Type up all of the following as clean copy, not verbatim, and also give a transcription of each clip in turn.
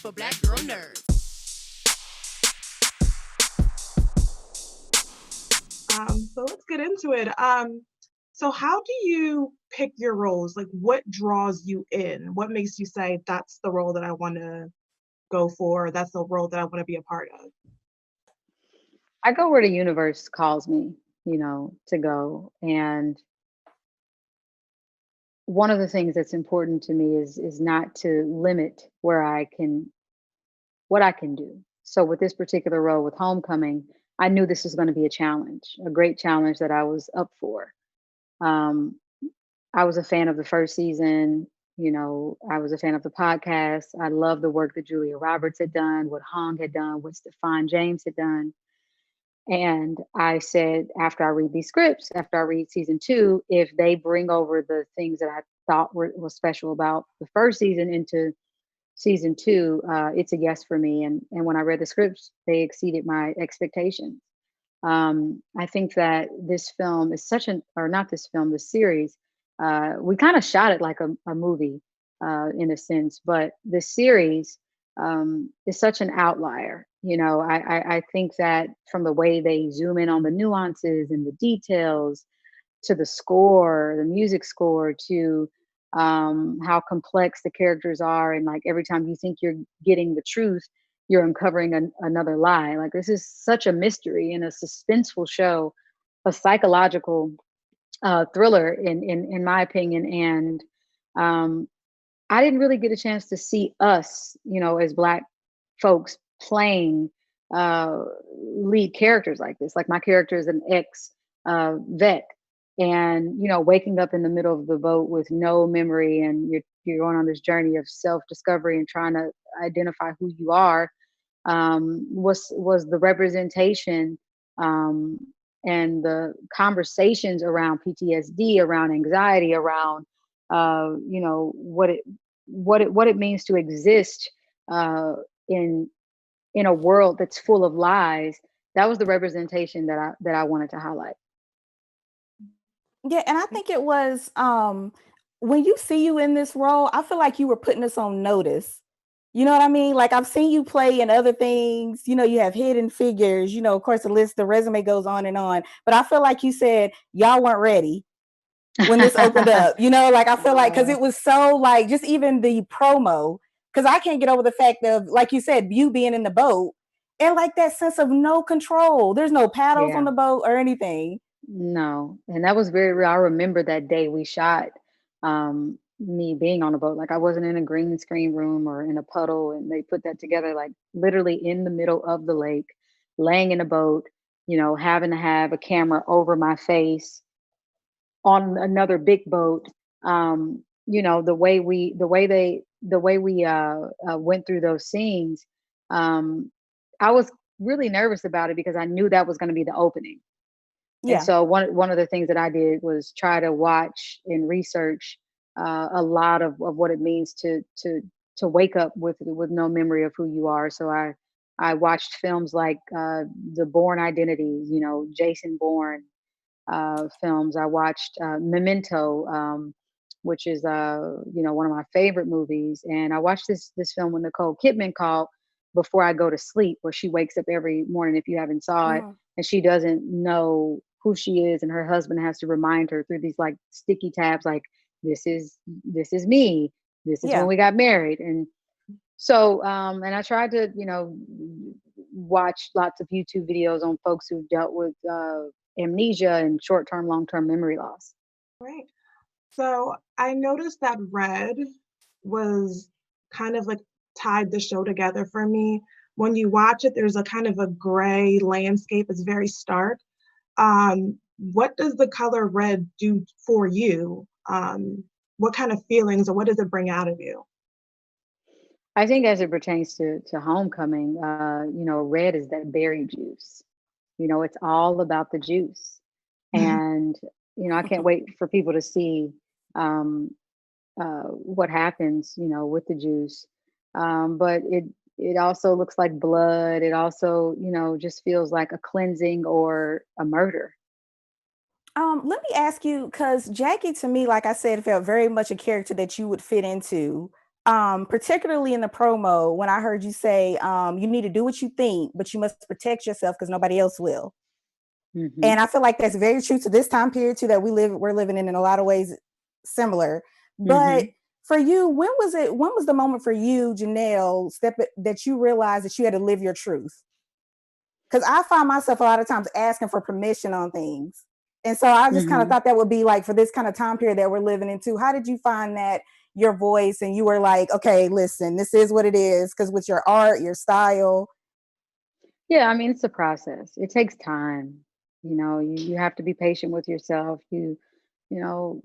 for Black girl nerds. So let's get into it. So how do you pick your roles? Like, what draws you in? What makes you say that's the role that I want to go for? Or that's the role that I want to be a part of? I go where the universe calls me, to go. And one of the things that's important to me is not to limit what I can do. So with this particular role with Homecoming, I knew this was going to be a challenge, a great challenge that I was up for. Um, I was a fan of the first season. I was a fan of the podcast. I love the work that Julia Roberts had done, what Hong had done, what Stefan James had done. And I said, after I read these scripts, after I read season 2, if they bring over the things that I thought was special about the first season into season 2, it's a yes for me. And when I read the scripts, they exceeded my expectations. I think that this film is this series, we kind of shot it like a movie in a sense, but the series is such an outlier. I think that from the way they zoom in on the nuances and the details, to the score, the music score, to how complex the characters are, and like every time you think you're getting the truth, you're uncovering another lie. Like, this is such a mystery and a suspenseful show, a psychological thriller, in my opinion. And I didn't really get a chance to see us, as Black folks playing lead characters like this. Like, my character is an ex vet, and waking up in the middle of the boat with no memory, and you're going on this journey of self-discovery and trying to identify who you are, was the representation and the conversations around PTSD, around anxiety, around what it means to exist in a world that's full of lies. That was the representation that I wanted to highlight. Yeah, and I think it was when you see you in this role, I feel like you were putting us on notice. You know what I mean? Like, I've seen you play in other things. You have Hidden Figures. Of course, the resume goes on and on. But I feel like you said y'all weren't ready when this opened up. Like, I feel like, because it was so, like, just even the promo, because I can't get over the fact of, like you said, you being in the boat and like that sense of no control. There's no paddles on the boat or anything. No, and that was very real. I remember that day we shot me being on a boat. Like, I wasn't in a green screen room or in a puddle, and they put that together, like, literally in the middle of the lake, laying in a boat, having to have a camera over my face on another big boat. The way we went through those scenes, I was really nervous about it because I knew that was going to be the opening. Yeah. And so one of the things that I did was try to watch and research a lot of what it means to wake up with no memory of who you are. So I watched films like the Bourne Identity, Jason Bourne films. I watched Memento, which is one of my favorite movies, and I watched this film with Nicole Kidman called Before I Go to Sleep, where she wakes up every morning, if you haven't saw it, and she doesn't know who she is, and her husband has to remind her through these like sticky tabs, like, this is me, this is when we got married. And so and I tried to watch lots of YouTube videos on folks who dealt with amnesia and short-term, long-term memory loss. Right. So I noticed that red was kind of like tied the show together for me. When you watch it, there's a kind of a gray landscape. It's very stark. What does the color red do for you? What kind of feelings, or what does it bring out of you? I think as it pertains to Homecoming, red is that berry juice. It's all about the juice. And, I can't wait for people to see what happens, with the juice. But it also looks like blood. It also, just feels like a cleansing or a murder. Let me ask you, because Jackie, to me, like I said, felt very much a character that you would fit into. particularly in the promo when I heard you say, you need to do what you think, but you must protect yourself because nobody else will. Mm-hmm. And I feel like that's very true to this time period too, that we're living in a lot of ways similar. But for you, when was the moment for you, Janelle, that you realized that you had to live your truth? Because I find myself a lot of times asking for permission on things. And so I just kind of thought that would be like for this kind of time period that we're living into. How did you find that your voice and you were like, okay, listen, this is what it is? Because with your art, your style. Yeah, I mean, it's a process. It takes time. You have to be patient with yourself. You know,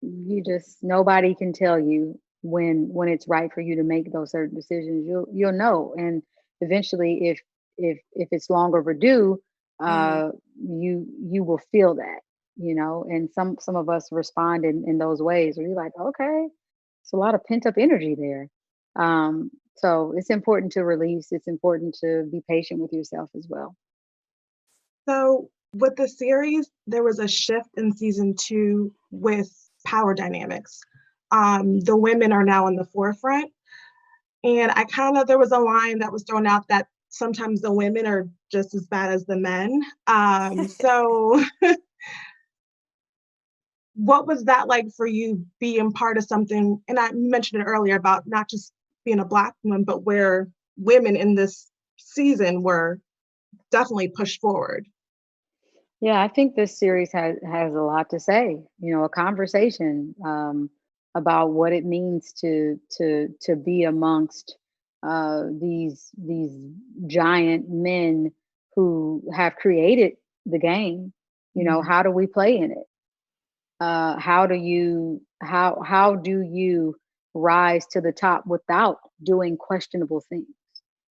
you just nobody can tell you when it's right for you to make those certain decisions. You'll know, and eventually, if it's long overdue, you will feel that. And some of us respond in those ways where you're like, okay, it's a lot of pent up energy there. So it's important to release. It's important to be patient with yourself as well. So with the series, there was a shift in season 2 with power dynamics. The women are now in the forefront. And there was a line that was thrown out that sometimes the women are just as bad as the men. So what was that like for you being part of something? And I mentioned it earlier about not just being a Black woman, but where women in this season were definitely pushed forward. Yeah, I think this series has a lot to say. A conversation about what it means to be amongst these giant men who have created the game. How do we play in it? How do you rise to the top without doing questionable things?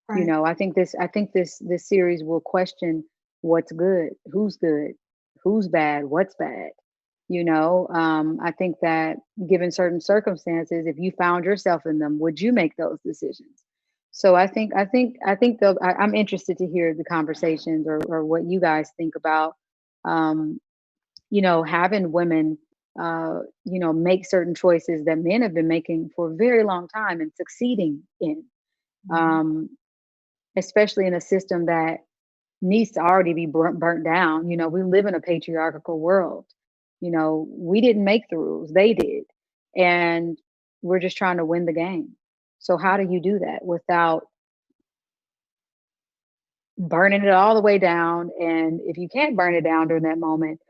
Right. I think this series will question what's good, who's bad, what's bad. I think that given certain circumstances, if you found yourself in them, would you make those decisions? So I'm interested to hear the conversations or what you guys think about, having women, make certain choices that men have been making for a very long time and succeeding in. Especially in a system that needs to already be burnt down. We live in a patriarchal world. We didn't make the rules, they did. And we're just trying to win the game. So how do you do that without burning it all the way down? And if you can't burn it down during that moment,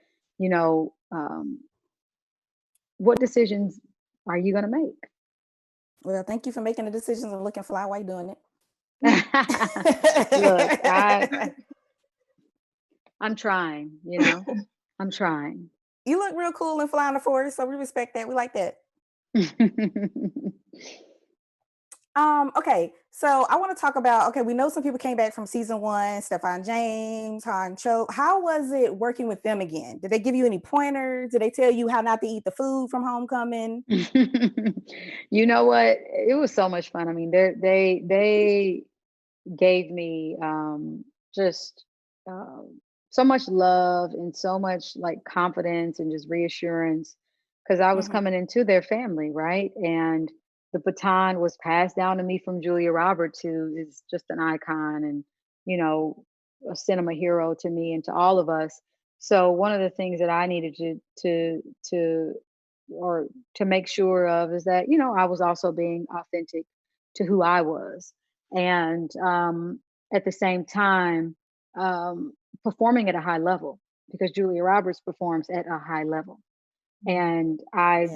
what decisions are you going to make? Well, thank you for making the decisions and looking fly while you're doing it. Look, I'm trying, I'm trying. You look real cool and fly in the forest, so we respect that. We like that. Okay, so I want to talk about, we know some people came back from season 1, Stefan James, Han Cho. How was it working with them again? Did they give you any pointers? Did they tell you how not to eat the food from Homecoming? You know what? It was so much fun. I mean, they gave me just so much love and so much like confidence and just reassurance because I was coming into their family, right? And the baton was passed down to me from Julia Roberts, who is just an icon and, a cinema hero to me and to all of us. So one of the things that I needed to make sure of is that, I was also being authentic to who I was. And at the same time, performing at a high level because Julia Roberts performs at a high level. And I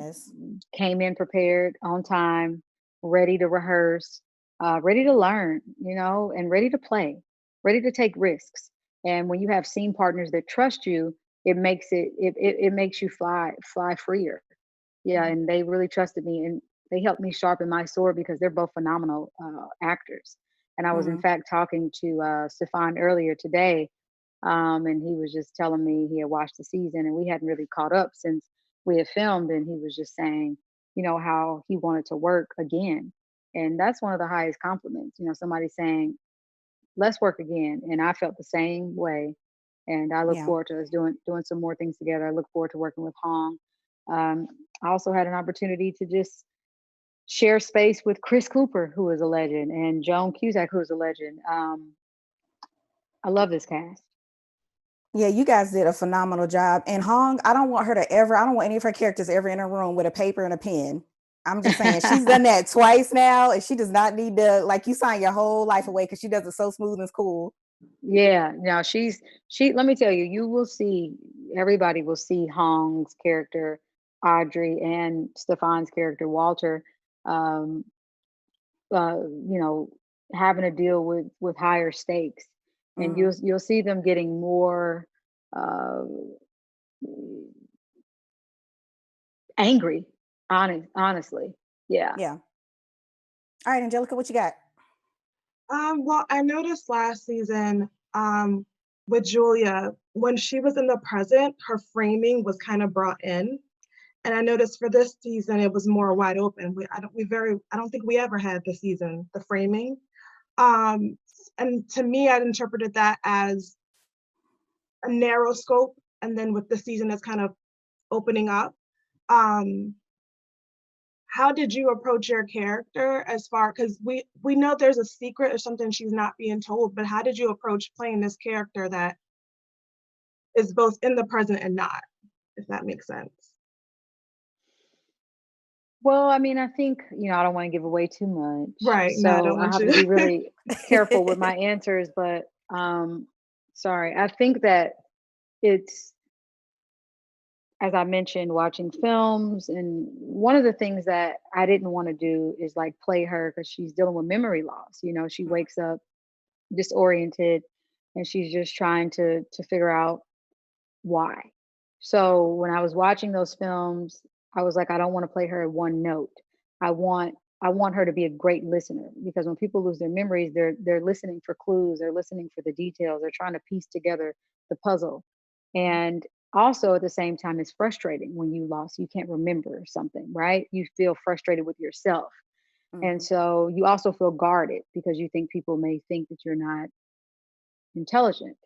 came in prepared on time, ready to rehearse, ready to learn, and ready to play, ready to take risks. And when you have scene partners that trust you, it makes you fly freer. Yeah, and they really trusted me and they helped me sharpen my sword because they're both phenomenal actors. And I was in fact talking to Stefan earlier today, and he was just telling me he had watched the season and we hadn't really caught up since we had filmed, and he was just saying, how he wanted to work again. And that's one of the highest compliments, somebody saying, let's work again. And I felt the same way. And I look forward to us doing some more things together. I look forward to working with Hong. I also had an opportunity to just share space with Chris Cooper, who is a legend, and Joan Cusack, who is a legend. I love this cast. Yeah, you guys did a phenomenal job. And Hong, I don't want any of her characters ever in a room with a paper and a pen. I'm just saying, she's done that twice now, and she does not need to, like, you sign your whole life away because she does it so smooth and cool. Yeah, now she, let me tell you, you will see, everybody will see Hong's character, Audrey, and Stefan's character, Walter, um, you know, having to deal with higher stakes. And you'll see them getting more angry, honestly. Yeah. Yeah. All right, Angelica, what you got? Well, I noticed last season with Julia, when she was in the present, her framing was kind of brought in. And I noticed for this season, it was more wide open. I don't think we ever had this season, the framing. And to me, I'd interpreted that as a narrow scope. And then with the season, it's kind of opening up. How did you approach your character as far, because we know there's a secret or something she's not being told, but how did you approach playing this character that is both in the present and not, if that makes sense? Well, I mean, I think, I don't want to give away too much. Right. So no, I don't I want have you to be really careful with my answers, but sorry. I think that it's, as I mentioned, watching films, and one of the things that I didn't want to do is like play her because she's dealing with memory loss. She wakes up disoriented and she's just trying to figure out why. So when I was watching those films, I was like, I don't want to play her at one note. I want her to be a great listener, because when people lose their memories, they're listening for clues, they're listening for the details, they're trying to piece together the puzzle. And also at the same time, it's frustrating when you can't remember something, right? You feel frustrated with yourself. And so you also feel guarded because you think people may think that you're not intelligent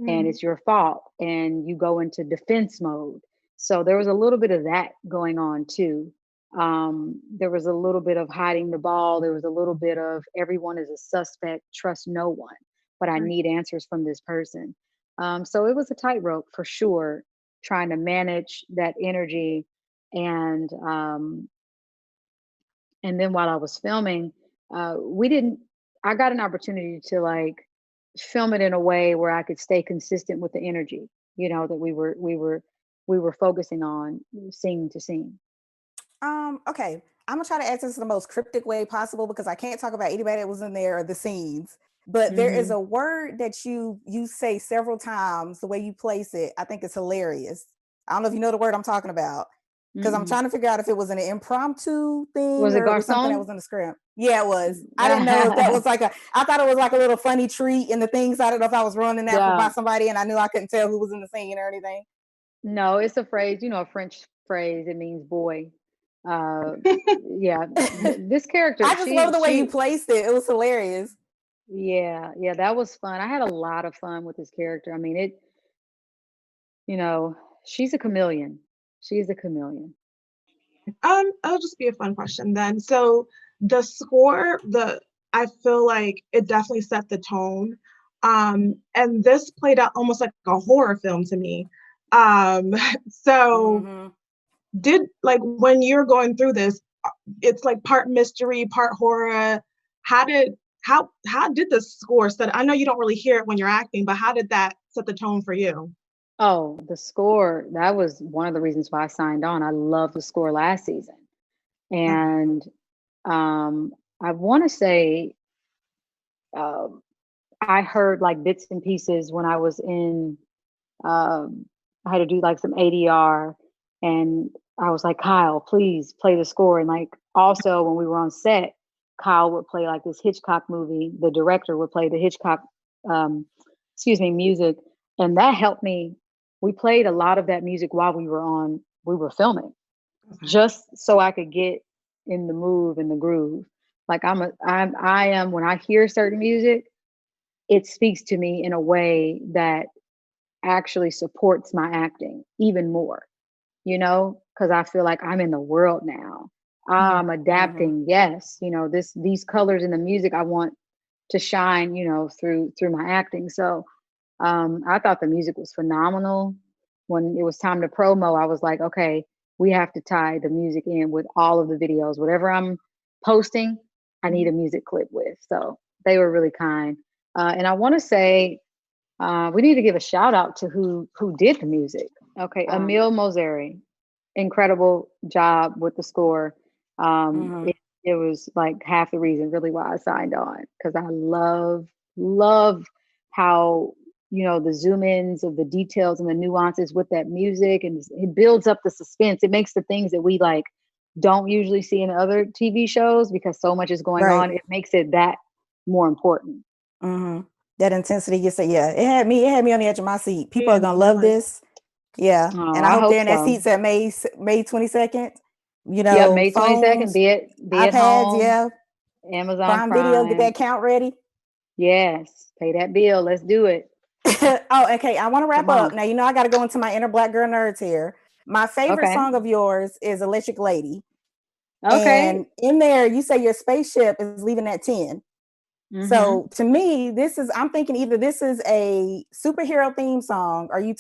and it's your fault, and you go into defense mode. So there was a little bit of that going on too. There was a little bit of hiding the ball. There was a little bit of everyone is a suspect, trust no one, but I need answers from this person. So it was a tightrope for sure, trying to manage that energy. And then while I was filming, I got an opportunity to like film it in a way where I could stay consistent with the energy, that we were focusing on scene to scene. Okay. I'm gonna try to answer this in the most cryptic way possible because I can't talk about anybody that was in there or the scenes. But there is a word that you say several times, the way you place it, I think it's hilarious. I don't know if you know the word I'm talking about. Because I'm trying to figure out if it was an impromptu thing Was it or it was something that garçon? was in the script. Yeah, it was. I didn't know if that was I thought it was like a little funny treat in the things. I don't know if I was running that by somebody and I knew I couldn't tell who was in the scene or anything. No, it's a phrase, a French phrase. It means boy. Yeah, this character. I just love the way you placed it. It was hilarious. Yeah, that was fun. I had a lot of fun with this character. I mean, she's a chameleon. She's a chameleon. It'll just be a fun question then. So the score, I feel like it definitely set the tone. And this played out almost like a horror film to me. So did, like, when you're going through this, it's like part mystery, part horror. How did the score set? I know you don't really hear it when you're acting, but how did that set the tone for you? Oh, the score, that was one of the reasons why I signed on. I loved the score last season. And I want to say I heard like bits and pieces when I was in, I had to do like some ADR, and I was like, Kyle, please play the score. And like also when we were on set, Kyle would play like this Hitchcock movie. The director would play the Hitchcock, music. And that helped me. We played a lot of that music while we were filming, just so I could get in the move and the groove. Like I am, when I hear certain music, it speaks to me in a way that actually supports my acting even more, because I feel like I'm in the world now. Mhm. I'm adapting. Yes, these colors in the music I want to shine, through my acting. So I thought the music was phenomenal. When it was time to promo, I was like, okay, we have to tie the music in with all of the videos. Whatever I'm posting, I need a music clip with. So they were really kind. And I want to say we need to give a shout out to who did the music. Okay, Emil Moseri, incredible job with the score. It was like half the reason really why I signed on, because I love how the zoom ins of the details and the nuances with that music, and it builds up the suspense. It makes the things that we like don't usually see in other TV shows, because so much is going on. It makes it that more important. That intensity gets it had me on the edge of my seat. People are gonna love this. Yeah. And I hope they're in their seats at May 22nd. Yep, May 22nd. Phones, Be it iPads, home, Amazon Prime Video, get that count ready. Yes, pay that bill. Let's do it. Oh, okay. I want to wrap up. Now, I got to go into my inner Black girl nerds here. My favorite song of yours is Electric Lady. Okay. And in there, you say your spaceship is leaving at 10. So to me, I'm thinking either this is a superhero theme song, or you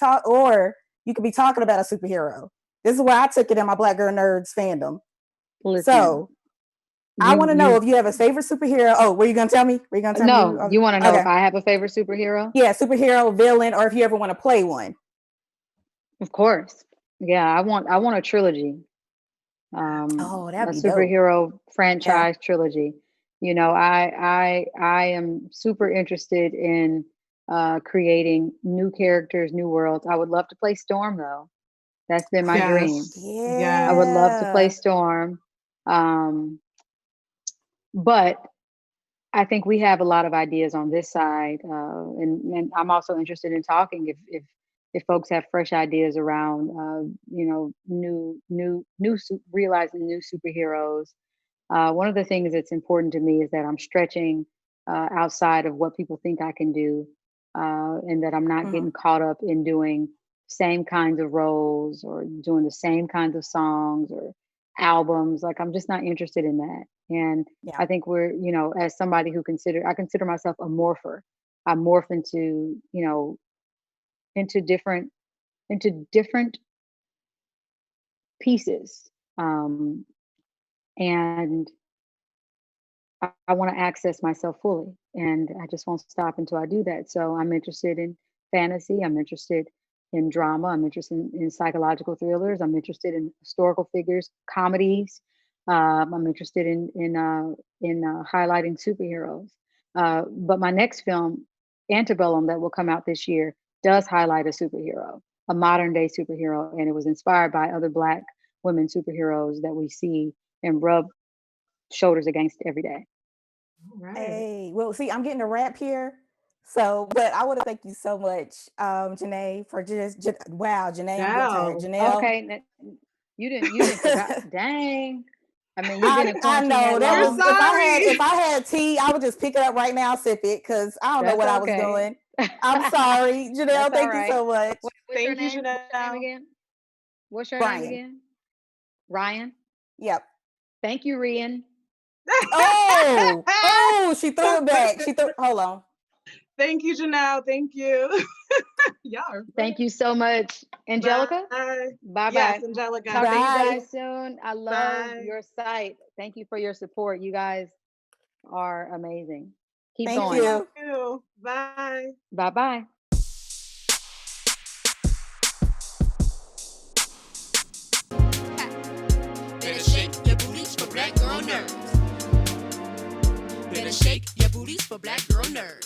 could be talking about a superhero. This is where I took it in my Black girl nerds fandom. Listen, so I want to know if you have a favorite superhero. Oh, were you going to tell me? No, you want to know if I have a favorite superhero? Yeah, superhero, villain, or if you ever want to play one. Of course. Yeah, I want a trilogy. That'd a be superhero dope. franchise trilogy. I am super interested in creating new characters, new worlds. I would love to play Storm, though. That's been my dream. Yeah. I would love to play Storm. But I think we have a lot of ideas on this side, and I'm also interested in talking if folks have fresh ideas around, realizing new superheroes. One of the things that's important to me is that I'm stretching outside of what people think I can do, and that I'm not getting caught up in doing same kinds of roles or doing the same kinds of songs or albums. Like, I'm just not interested in that. And I think we're, as somebody I consider myself a morpher. I morph into different pieces. And I want to access myself fully, and I just won't stop until I do that. So I'm interested in fantasy. I'm interested in drama. I'm interested in psychological thrillers. I'm interested in historical figures, comedies. I'm interested in highlighting superheroes. But my next film, Antebellum, that will come out this year, does highlight a superhero, a modern day superhero, and it was inspired by other Black women superheroes that we see and rub shoulders against every day. Right. Hey, well, see, I'm getting a wrap here. So, but I want to thank you so much, Janae, for wow, Janae, I'm getting tired. Janelle. Okay, you didn't forgot. Dang. I mean, you've been in quarantine I know that long. If I had tea, I would just pick it up right now, sip it, because I don't know what I was doing. I'm sorry, Janelle. Thank you so much. What's your name? What's your name again? What's your name again? Ryan. Yep. Thank you, Ryanne. Oh, she threw it back. Hold on. Thank you, Janelle. Thank you. Thank you so much. Angelica? Bye. Yes, Angelica. Talk to you guys soon. I love your site. Thank you for your support. You guys are amazing. Keep going. Thank you. Bye. Bye-bye. Better shake your booties for Black girl nerds. Better shake your booties for Black girl nerds.